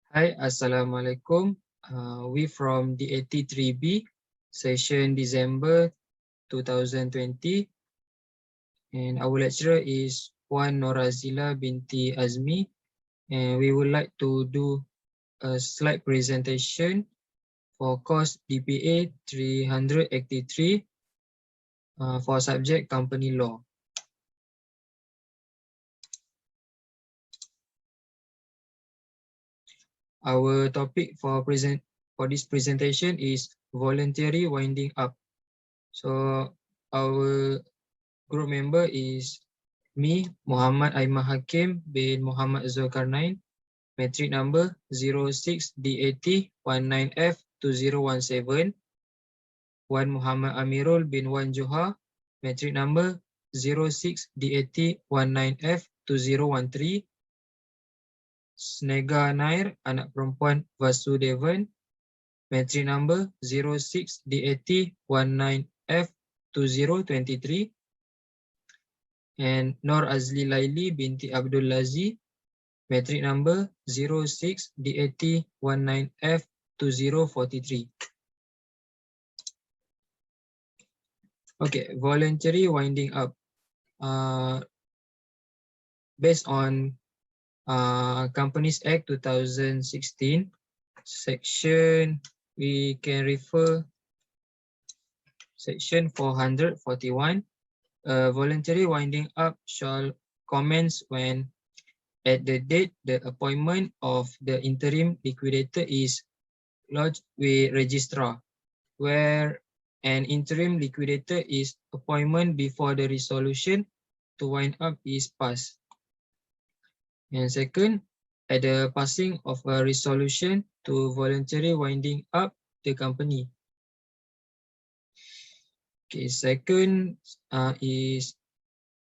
Hi, Assalamualaikum. We from the 83B, session December 2020. And our lecturer is Puan Norazila binti Azmi. And we would like to do a slide presentation for course DPA 383 for subject company law. Our topic for this presentation is voluntary winding up. So our group member is me, Muhammad Aiman Hakim bin Muhammad Zulkarnain, metric number 06D8019F2017. Wan Muhammad Amirul bin Wan Johar, metric number 06D8019F2013. Snega Nair, anak perempuan Vasudevan, metric number 06D8019F2023. And Nur Azly Laily binti Abdul Lazi, metric number 06D8019F2043. Okay, voluntary winding up. Based on Companies Act 2016, section, we can refer section 441. Voluntary winding up shall commence when at the date the appointment of the interim liquidator is lodged with registrar, where an interim liquidator is appointment before the resolution to wind up is passed. And second, at the passing of a resolution to voluntary winding up the company. Okay, second is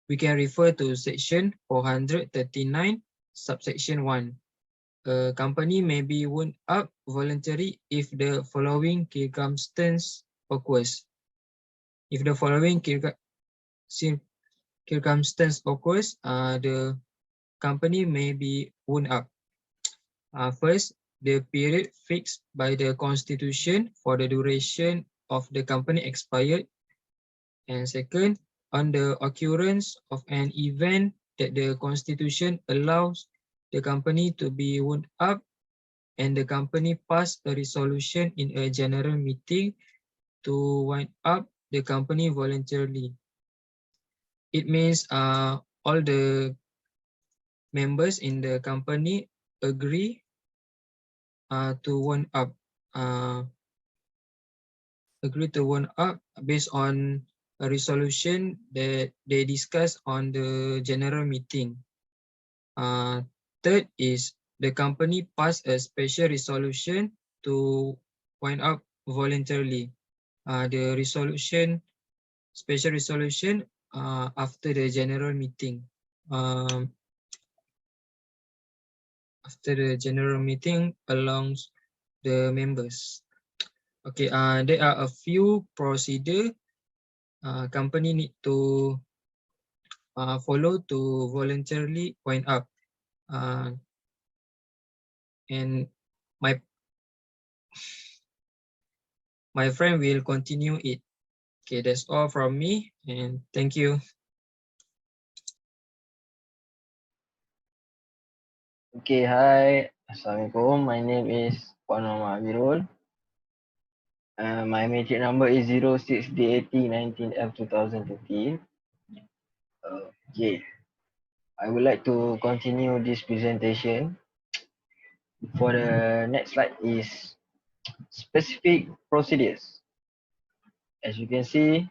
we can refer to section 439, subsection 1. A company may be wound up voluntary if the following circumstance occurs. If the following circumstance occurs, the company may be wound up. First, the period fixed by the Constitution for the duration of the company expired. And second, on the occurrence of an event that the Constitution allows the company to be wound up and the company pass a resolution in a general meeting to wind up the company voluntarily. It means all the members in the company agree to wind up, based on a resolution that they discuss on the general meeting. Third is the company pass a special resolution to wind up voluntarily. The special resolution after the general meeting. After the general meeting along the members. Okay, there are a few procedure company need to follow to voluntarily wind up. And my friend will continue it. Okay, that's all from me, and thank you. Okay, hi. Assalamualaikum. My name is Amirul. My metric number is 06D8019F2013. Okay. I would like to continue this presentation. For the next slide is specific procedures. As you can see,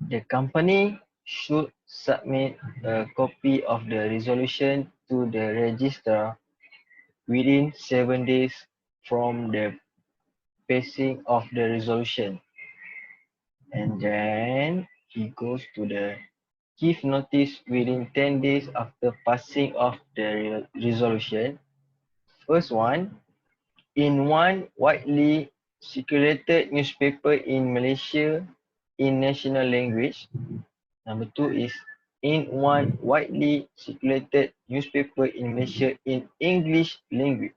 the company should submit a copy of the resolution to the registrar within 7 days from the passing of the resolution. And then he goes to the give notice within 10 days after passing of the resolution. First one, in one widely circulated newspaper in Malaysia in national language. Number two is in one widely circulated newspaper in Malaysia in English language.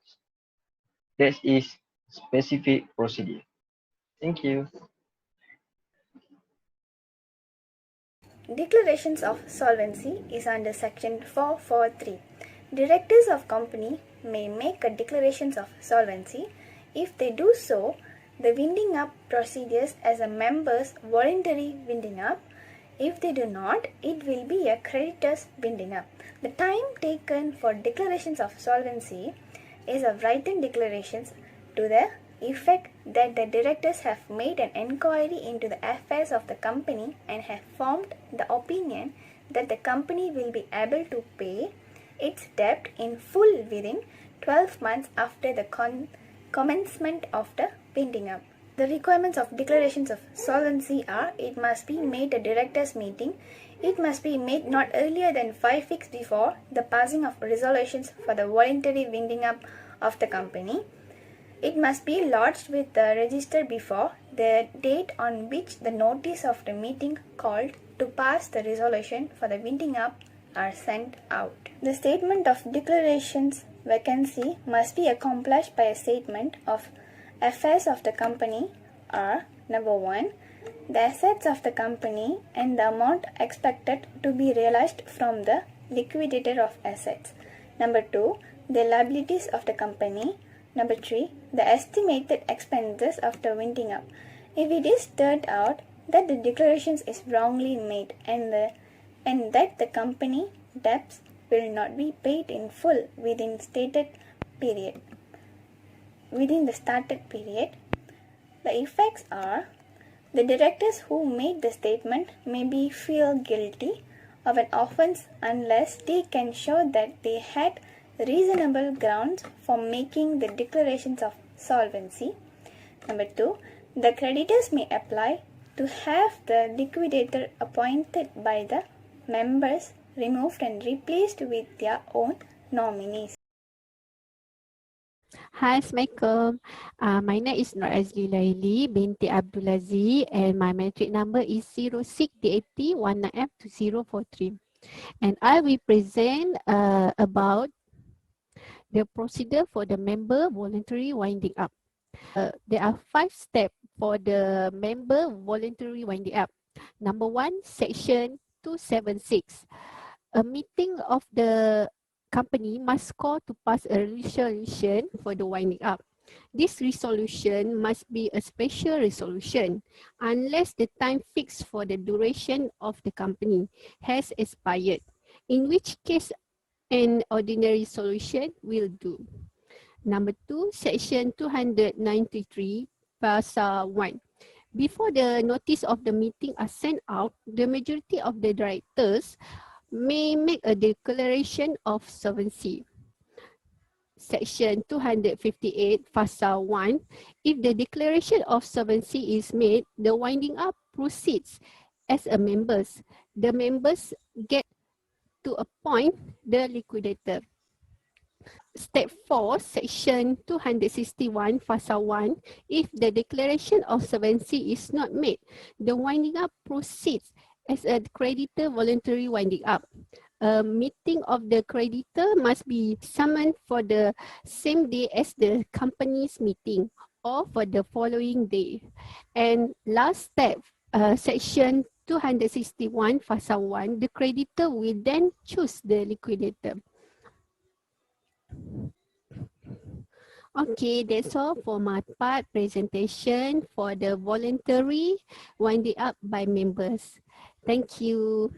That is specific procedure. Thank you. Declarations of solvency is under section 443. Directors of company may make a declarations of solvency. If they do so, the winding up procedures as a member's voluntary winding up. If they do not, it will be a creditor's winding up. The time taken for declarations of solvency is a written declarations to the effect that the directors have made an inquiry into the affairs of the company and have formed the opinion that the company will be able to pay its debt in full within 12 months after the commencement of the winding up. The requirements of declarations of solvency are: it must be made at directors' meeting, it must be made not earlier than 5 weeks before the passing of resolutions for the voluntary winding up of the company, it must be lodged with the register before the date on which the notice of the meeting called to pass the resolution for the winding up are sent out. The statement of declarations vacancy must be accomplished by a statement of affairs of the company are: number 1, the assets of the company and the amount expected to be realized from the liquidator of assets. Number 2, the liabilities of the company. Number 3, the estimated expenses of the winding up. If it is turned out that the declarations is wrongly made and that the company debts will not be paid in full within the started period, the effects are: the directors who made the statement may be feel guilty of an offence unless they can show that they had reasonable grounds for making the declarations of solvency. Number 2, the creditors may apply to have the liquidator appointed by the members removed and replaced with their own nominees. Hi, Assalamualaikum. My name is Azly Laily binti Abdul Aziz and my matric number is 06D8019F2043. And I will present about the procedure for the member voluntary winding up. There are 5 steps for the member voluntary winding up. Number 1, section 276. A meeting of the company must call to pass a resolution for the winding up. This resolution must be a special resolution unless the time fixed for the duration of the company has expired, in which case an ordinary solution will do. Number 2, section 293, pasal 1. Before the notice of the meeting are sent out, the majority of the directors may make a declaration of solvency. Section 258, pasal 1. If the declaration of solvency is made, the winding up proceeds as a members. The members get to appoint the liquidator. Step 4, section 261, pasal 1. If the declaration of solvency is not made, the winding up proceeds as a creditor voluntary winding up. A meeting of the creditor must be summoned for the same day as the company's meeting or for the following day. And last step, section 261, pasal 1, the creditor will then choose the liquidator. Okay, that's all for my part presentation for the voluntary winding up by members. Thank you.